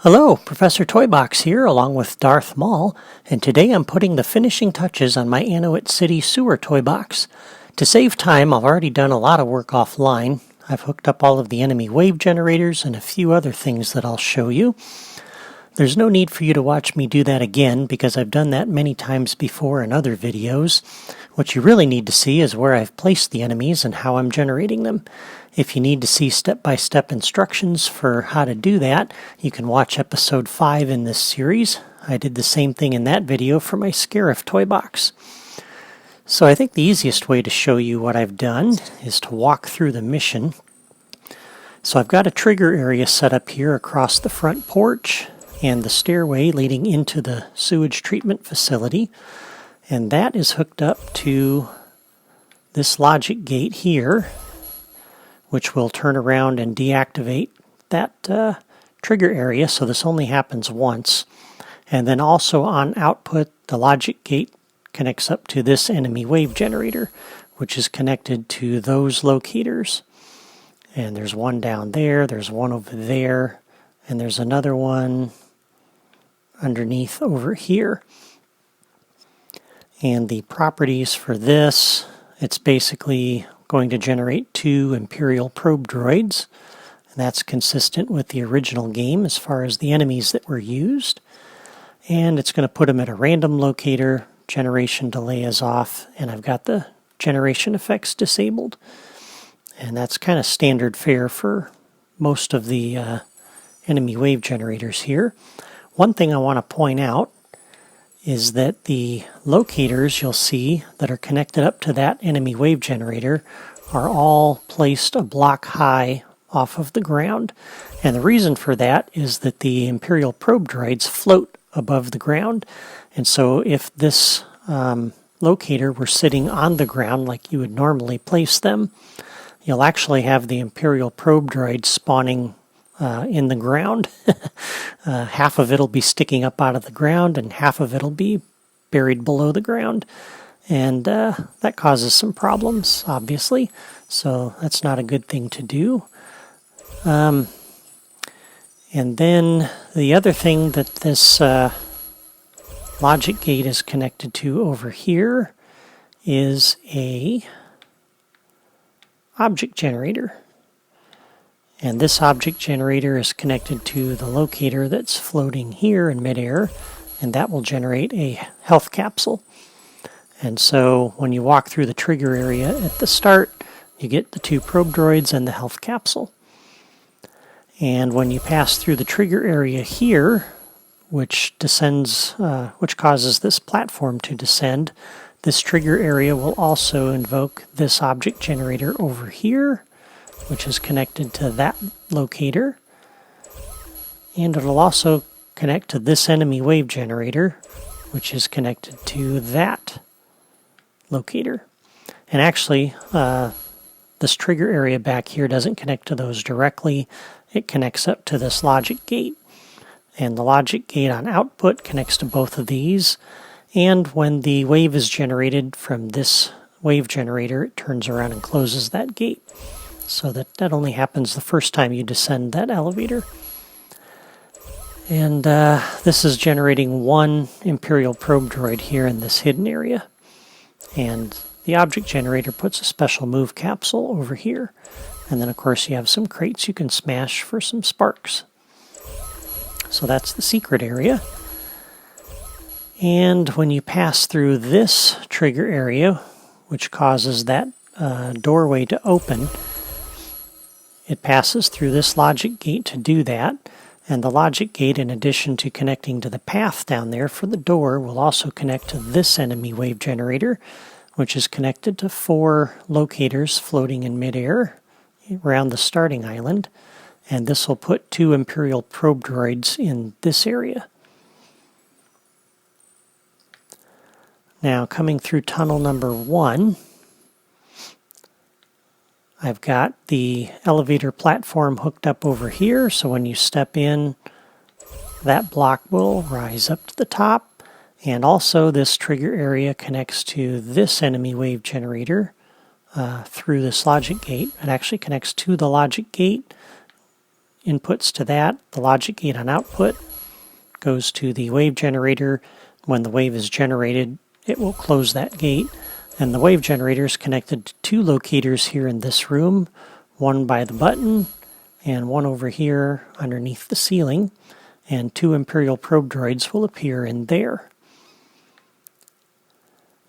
Hello, Professor Toybox here along with Darth Maul, and today I'm putting the finishing touches on my Anoat City Sewer toy box. To save time, I've already done a lot of work offline. I've hooked up all of the enemy wave generators and a few other things that I'll show you. There's no need for you to watch me do that again because I've done that many times before in other videos. What you really need to see is where I've placed the enemies and how I'm generating them. If you need to see step-by-step instructions for how to do that, you can watch episode 5 in this series. I did the same thing in that video for my Scarif toy box. So I think the easiest way to show you what I've done is to walk through the mission. So I've got a trigger area set up here across the front porch and the stairway leading into the sewage treatment facility. And that is hooked up to this logic gate here, which will turn around and deactivate that trigger area, so this only happens once. And then also on output, the logic gate connects up to this enemy wave generator, which is connected to those locators. And there's one down there, there's one over there, and there's another one underneath over here. And the properties for this, it's basically going to generate 2 Imperial probe droids, and that's consistent with the original game as far as the enemies that were used. And it's going to put them at a random locator, generation delay is off, and I've got the generation effects disabled. And that's kind of standard fare for most of the enemy wave generators here. One thing I want to point out is that the locators you'll see that are connected up to that enemy wave generator are all placed a block high off of the ground. And the reason for that is that the Imperial probe droids float above the ground. And so if this locator were sitting on the ground like you would normally place them, you'll actually have the Imperial probe droids spawning in the ground. Half of it'll be sticking up out of the ground and half of it'll be buried below the ground. And that causes some problems, obviously. So that's not a good thing to do. And then the other thing that this logic gate is connected to over here is a object generator. And this object generator is connected to the locator that's floating here in midair, and that will generate a health capsule. And so when you walk through the trigger area at the start, you get the 2 probe droids and the health capsule. And when you pass through the trigger area here, which descends, which causes this platform to descend, this trigger area will also invoke this object generator over here, which is connected to that locator. And it'll also connect to this enemy wave generator, which is connected to that locator. And actually, this trigger area back here doesn't connect to those directly. It connects up to this logic gate. And the logic gate on output connects to both of these. And when the wave is generated from this wave generator, it turns around and closes that gate. So that only happens the first time you descend that elevator. And this is generating 1 Imperial probe droid here in this hidden area. And the object generator puts a special move capsule over here. And then of course you have some crates you can smash for some sparks. So that's the secret area. And when you pass through this trigger area, which causes that doorway to open, it passes through this logic gate to do that. And the logic gate, in addition to connecting to the path down there for the door, will also connect to this enemy wave generator, which is connected to 4 locators floating in midair around the starting island. And this will put 2 Imperial probe droids in this area. Now, coming through tunnel number 1, I've got the elevator platform hooked up over here, so when you step in, that block will rise up to the top. And also this trigger area connects to this enemy wave generator through this logic gate. It actually connects to the logic gate inputs to that. The logic gate on output goes to the wave generator. When the wave is generated, it will close that gate. And the wave generator is connected to two locators here in this room, one by the button and one over here underneath the ceiling. And two Imperial probe droids will appear in there.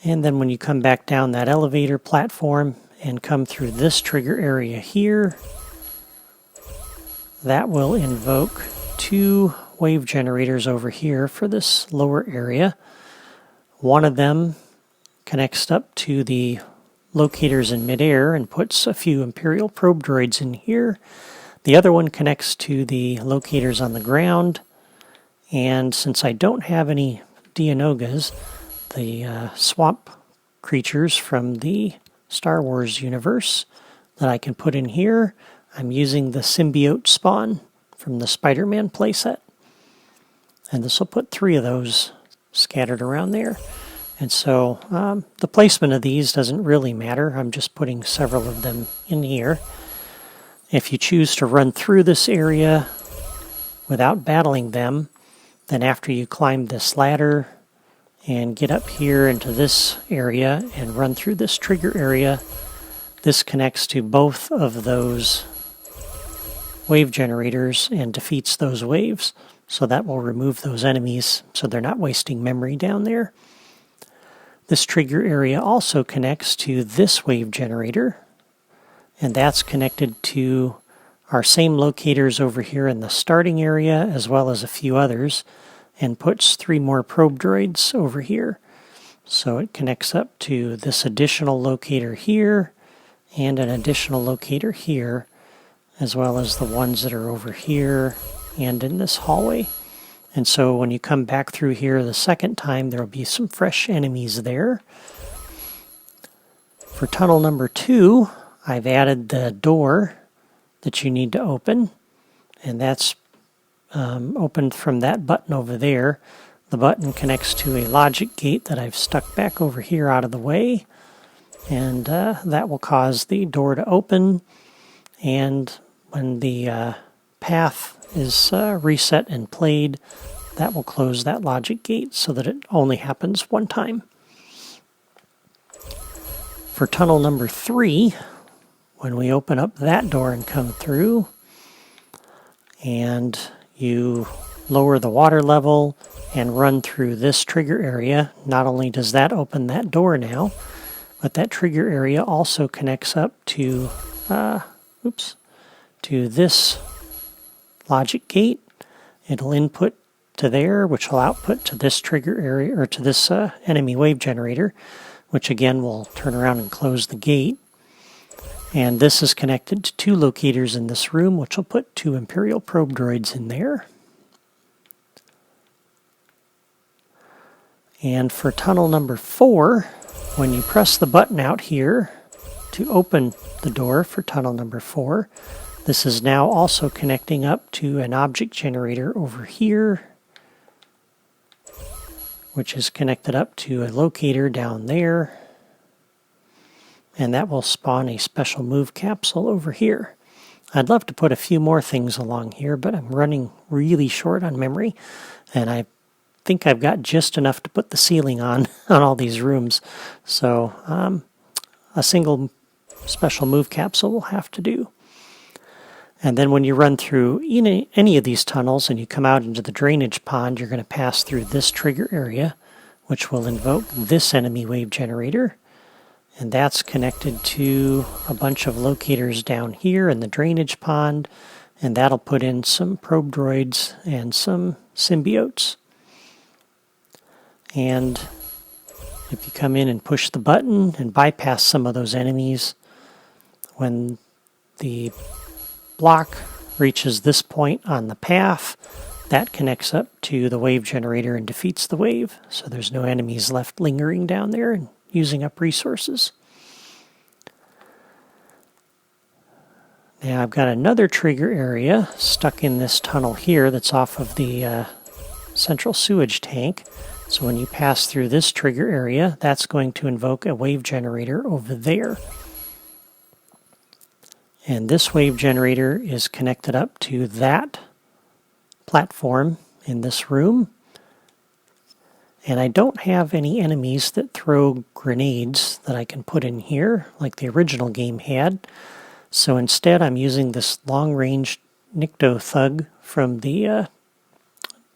And then when you come back down that elevator platform and come through this trigger area here, that will invoke two wave generators over here for this lower area. One of them connects up to the locators in midair and puts a few Imperial probe droids in here. The other one connects to the locators on the ground. And since I don't have any Dianogas, the swamp creatures from the Star Wars universe that I can put in here, I'm using the symbiote spawn from the Spider-Man playset. And this will put 3 of those scattered around there. And so the placement of these doesn't really matter. I'm just putting several of them in here. If you choose to run through this area without battling them, then after you climb this ladder and get up here into this area and run through this trigger area, this connects to both of those wave generators and defeats those waves. So that will remove those enemies so they're not wasting memory down there. This trigger area also connects to this wave generator, and that's connected to our same locators over here in the starting area as well as a few others, and puts 3 more probe droids over here. So it connects up to this additional locator here and an additional locator here, as well as the ones that are over here and in this hallway. And so when you come back through here the second time, there will be some fresh enemies there. For tunnel number 2, I've added the door that you need to open, and that's opened from that button over there. The button connects to a logic gate that I've stuck back over here out of the way, and that will cause the door to open. And when the path is reset and played, that will close that logic gate so that it only happens one time. For tunnel number 3, when we open up that door and come through, and you lower the water level and run through this trigger area, not only does that open that door now, but that trigger area also connects up to this logic gate. It'll input to there, which will output to this trigger area, or to this enemy wave generator, which again will turn around and close the gate. And this is connected to 2 locators in this room, which will put 2 Imperial probe droids in there. And for tunnel number 4, when you press the button out here to open the door for tunnel number 4, this is now also connecting up to an object generator over here, which is connected up to a locator down there. And that will spawn a special move capsule over here. I'd love to put a few more things along here, but I'm running really short on memory, and I think I've got just enough to put the ceiling on all these rooms. So a single special move capsule will have to do. And then when you run through any of these tunnels and you come out into the drainage pond, you're going to pass through this trigger area, which will invoke this enemy wave generator. And that's connected to a bunch of locators down here in the drainage pond, and that'll put in some probe droids and some symbiotes. And if you come in and push the button and bypass some of those enemies, when the block reaches this point on the path, that connects up to the wave generator and defeats the wave. So there's no enemies left lingering down there and using up resources. Now I've got another trigger area stuck in this tunnel here that's off of the central sewage tank. So when you pass through this trigger area, that's going to invoke a wave generator over there. And this wave generator is connected up to that platform in this room. And I don't have any enemies that throw grenades that I can put in here like the original game had. So instead I'm using this long-range Nikto Thug from the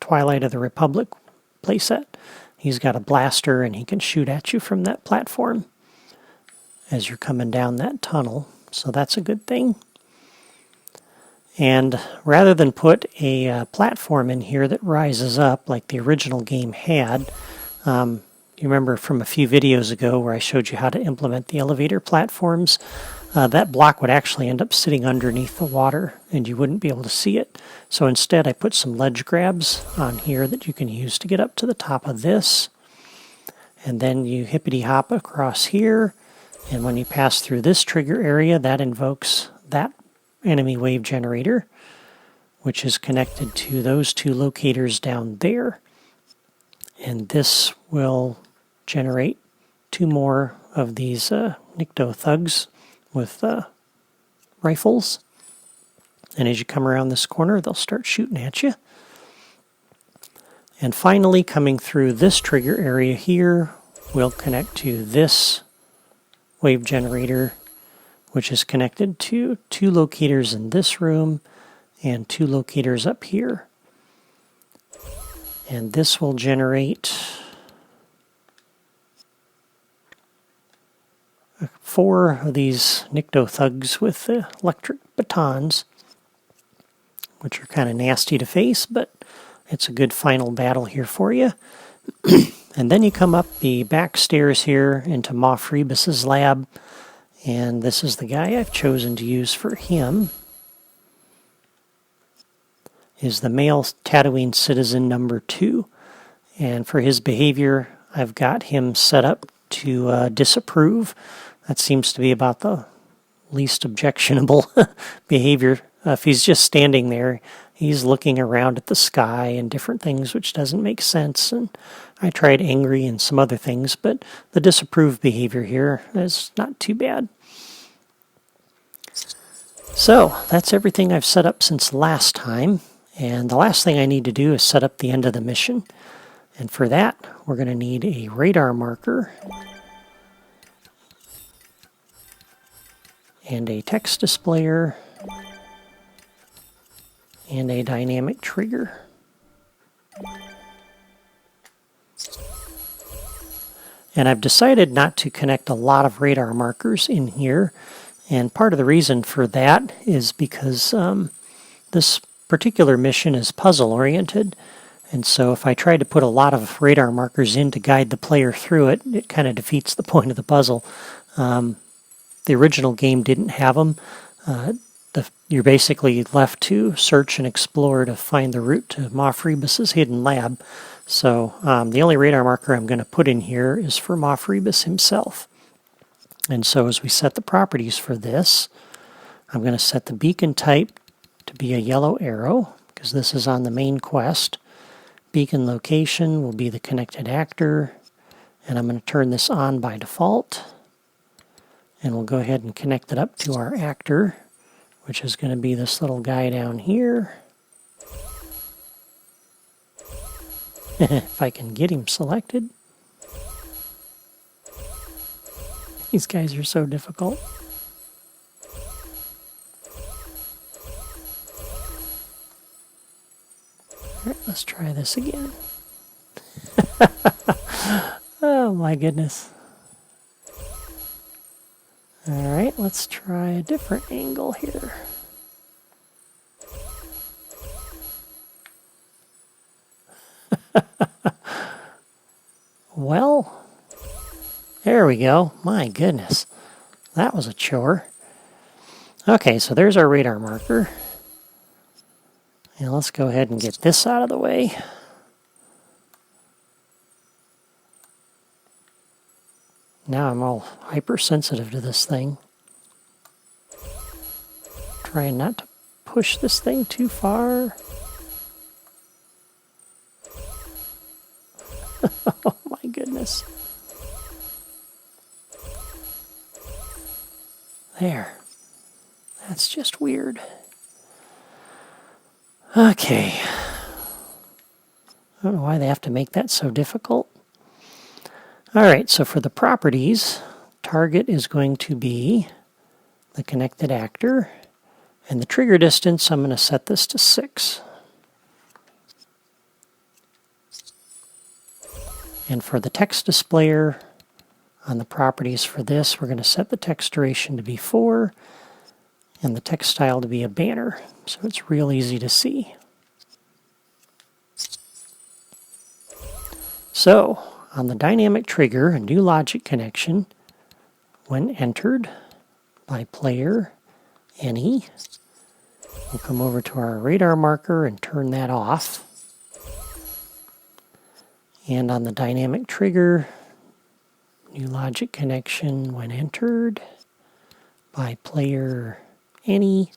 Twilight of the Republic playset. He's got a blaster and he can shoot at you from that platform as you're coming down that tunnel. So that's a good thing. And rather than put a platform in here that rises up like the original game had, you remember from a few videos ago where I showed you how to implement the elevator platforms, that block would actually end up sitting underneath the water and you wouldn't be able to see it. So instead I put some ledge grabs on here that you can use to get up to the top of this. And then you hippity hop across here, and when you pass through this trigger area, that invokes that enemy wave generator, which is connected to those two locators down there. And this will generate two more of these Nikto Thugs with rifles. And as you come around this corner, they'll start shooting at you. And finally, coming through this trigger area here, we'll connect to this wave generator, which is connected to two locators in this room and two locators up here. And this will generate 4 of these Nikto Thugs with electric batons, which are kind of nasty to face, but it's a good final battle here for you. And then you come up the back stairs here into Moff Rebus's lab, and this is the guy I've chosen to use for him. Is the male Tatooine citizen number 2. And for his behavior, I've got him set up to disapprove. That seems to be about the least objectionable behavior. If he's just standing there, he's looking around at the sky and different things, which doesn't make sense. And I tried angry and some other things, but the disapprove behavior here is not too bad. So that's everything I've set up since last time. And the last thing I need to do is set up the end of the mission. And for that, we're going to need a radar marker and a text displayer and a dynamic trigger. And I've decided not to connect a lot of radar markers in here. And part of the reason for that is because this particular mission is puzzle-oriented. And so if I try to put a lot of radar markers in to guide the player through it, it kind of defeats the point of the puzzle. The original game didn't have them. You're basically left to search and explore to find the route to Moff Rebus's hidden lab. So the only radar marker I'm going to put in here is for Moff Rebus himself. And so as we set the properties for this, I'm going to set the beacon type to be a yellow arrow, because this is on the main quest. Beacon location will be the connected actor, and I'm going to turn this on by default. And we'll go ahead and connect it up to our actor, which is going to be this little guy down here. If I can get him selected. These guys are so difficult. All right, let's try this again. Oh my goodness. All right, let's try a different angle here. Well, there we go. My goodness. That was a chore. Okay, so there's our radar marker. And let's go ahead and get this out of the way. Now I'm all hypersensitive to this thing. Trying not to push this thing too far. Oh my goodness. There. That's just weird. Okay. I don't know why they have to make that so difficult. All right, so for the properties, target is going to be the connected actor. And the trigger distance, I'm going to set this to 6. And for the text displayer, on the properties for this, we're going to set the text duration to be 4 and the text style to be a banner. So it's real easy to see. So on the dynamic trigger, a new logic connection, when entered by player any, we'll come over to our radar marker and turn that off. And on the dynamic trigger, new logic connection when entered by player any,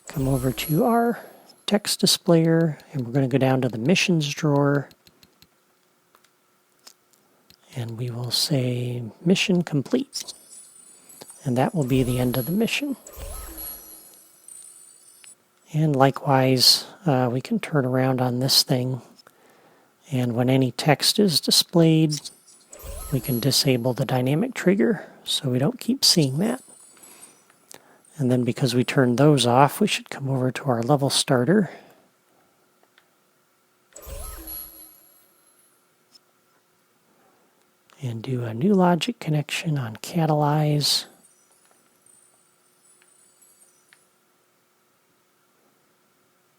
come over to our text displayer, and we're going to go down to the missions drawer, and we will say mission complete. And that will be the end of the mission. And likewise, we can turn around on this thing, and when any text is displayed, we can disable the dynamic trigger so we don't keep seeing that. And then because we turned those off, we should come over to our level starter. And do a new logic connection on catalyze.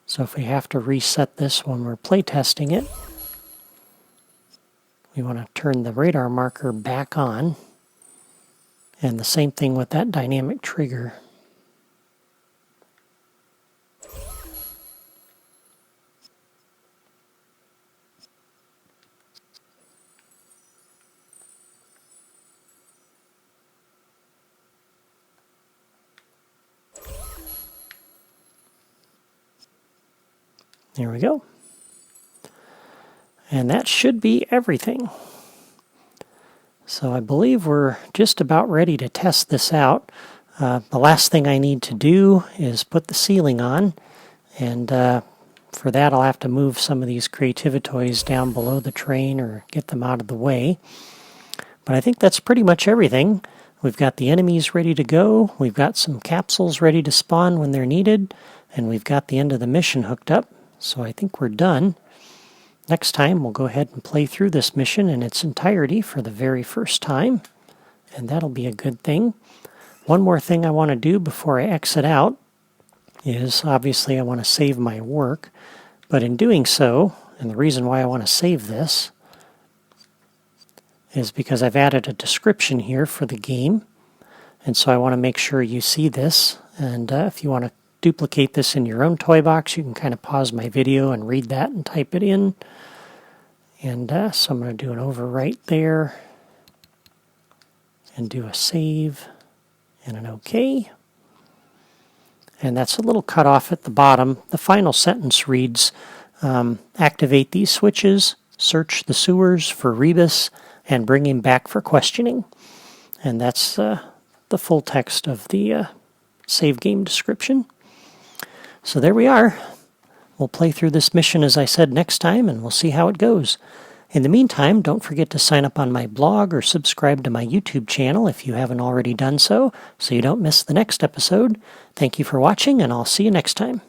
So if we have to reset this when we're playtesting it, we want to turn the radar marker back on. And the same thing with that dynamic trigger. There we go. And that should be everything. So I believe we're just about ready to test this out. The last thing I need to do is put the ceiling on, and for that I'll have to move some of these creativitoys down below the train or get them out of the way. But I think that's pretty much everything. We've got the enemies ready to go, we've got some capsules ready to spawn when they're needed, and we've got the end of the mission hooked up. So I think we're done. Next time we'll go ahead and play through this mission in its entirety for the very first time, and that'll be a good thing. One more thing I want to do before I exit out is obviously I want to save my work, but in doing so, and the reason why I want to save this is because I've added a description here for the game, and so I want to make sure you see this. And if you want to duplicate this in your own toy box, you can kind of pause my video and read that and type it in. And so I'm going to do an overwrite there and do a save and an OK. And that's a little cut off at the bottom. The final sentence reads, activate these switches, search the sewers for Rebus, and bring him back for questioning. And that's the full text of the save game description. So there we are. We'll play through this mission, as I said, next time, and we'll see how it goes. In the meantime, don't forget to sign up on my blog or subscribe to my YouTube channel if you haven't already done so you don't miss the next episode. Thank you for watching, and I'll see you next time.